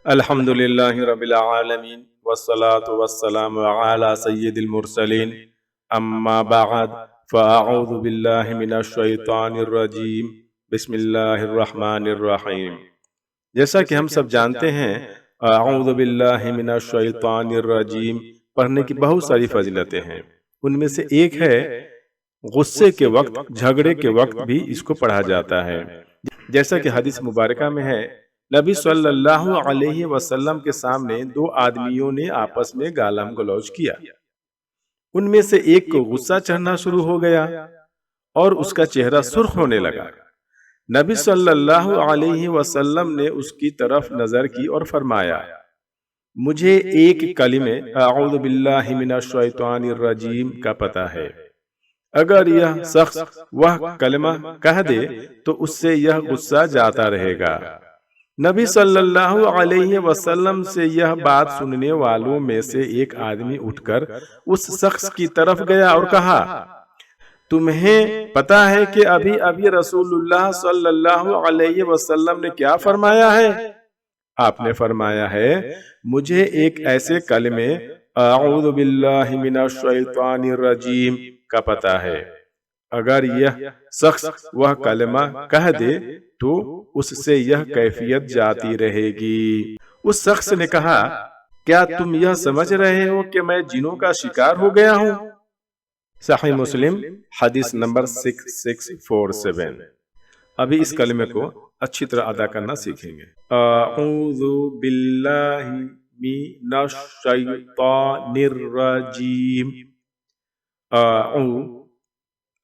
الحمد للہ رب العالمین والصلاة والسلام علی سید المرسلین اما بعد فاعوذ باللہ من الشیطان الرجیم بسم اللہ الرحمن الرحیم۔ جیسا کہ ہم سب جانتے ہیں اعوذ باللہ من الشیطان الرجیم پڑھنے کی بہت ساری فضیلتیں ہیں، ان میں سے ایک ہے غصے کے وقت، جھگڑے کے وقت بھی اس کو پڑھا جاتا ہے۔ جیسا کہ حدیث مبارکہ میں ہے، نبی صلی اللہ علیہ وسلم کے سامنے دو آدمیوں نے آپس میں گالم گلوچ کیا۔ ان میں سے ایک کو غصہ چڑھنا شروع ہو گیا اور اس کا چہرہ سرخ ہونے لگا۔ نبی صلی اللہ علیہ وسلم نے اس کی طرف نظر کی اور فرمایا، مجھے ایک کلمہ اعوذ باللہ من الشیطان الرجیم کا پتہ ہے، اگر یہ شخص وہ کلمہ کہہ دے تو اس سے یہ غصہ جاتا رہے گا۔ نبی صلی اللہ علیہ وسلم سے یہ بات سننے والوں میں سے ایک آدمی اٹھ کر اس شخص کی طرف گیا اور کہا، تمہیں پتا ہے کہ ابھی ابھی رسول اللہ صلی اللہ علیہ وسلم نے کیا فرمایا ہے؟ آپ نے فرمایا ہے، مجھے ایک ایسے کلمے اعوذ باللہ من الشیطان الرجیم کا پتہ ہے، اگر یہ شخص وہ کلمہ کہہ دے تو اس سے یہ کیفیت جاتی رہے گی۔ اس شخص نے کہا، کیا تم یہ سمجھ رہے ہو کہ میں جنوں کا شکار ہو گیا ہوں؟ صحیح مسلم حدیث نمبر 6647۔ ابھی اس کلمے کو اچھی طرح ادا کرنا سیکھیں گے۔ اعوذ باللہ من الشیطان الرجیم۔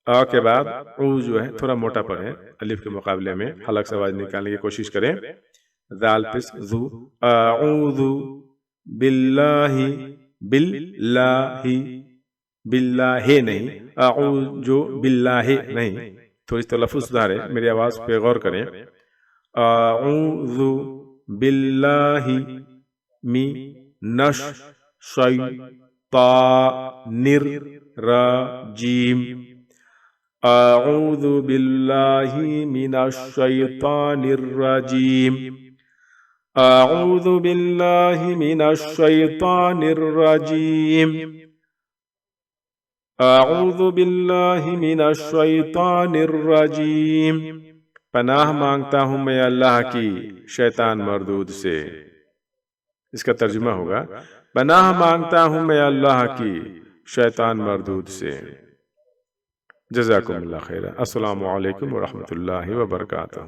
آ کے بعد او جو ہے تھوڑا موٹا پڑھیں، الف کے مقابلے میں حلق سے آواز نکالنے کی کوشش کریں۔ ذال پس ذو، اعوذ باللہ، باللہ، باللہ نہیں، اعوذ باللہ نہیں، تھوڑی تلفظ سدھاریں، میری آواز پہ غور کریں۔ اعوذ باللہ من الشیطان الرجیم۔ اعوذ باللہ من الشیطان الرجیم۔ اعوذ باللہ من الشیطان الرجیم۔ اعوذ باللہ من الشیطان الرجیم۔ پناہ مانگتا ہوں میں اللہ کی شیطان مردود سے۔ اس کا ترجمہ ہوگا، پناہ مانگتا ہوں میں اللہ کی شیطان مردود سے۔ جزاکم اللہ خیر۔ السلام علیکم ورحمۃ اللہ وبرکاتہ۔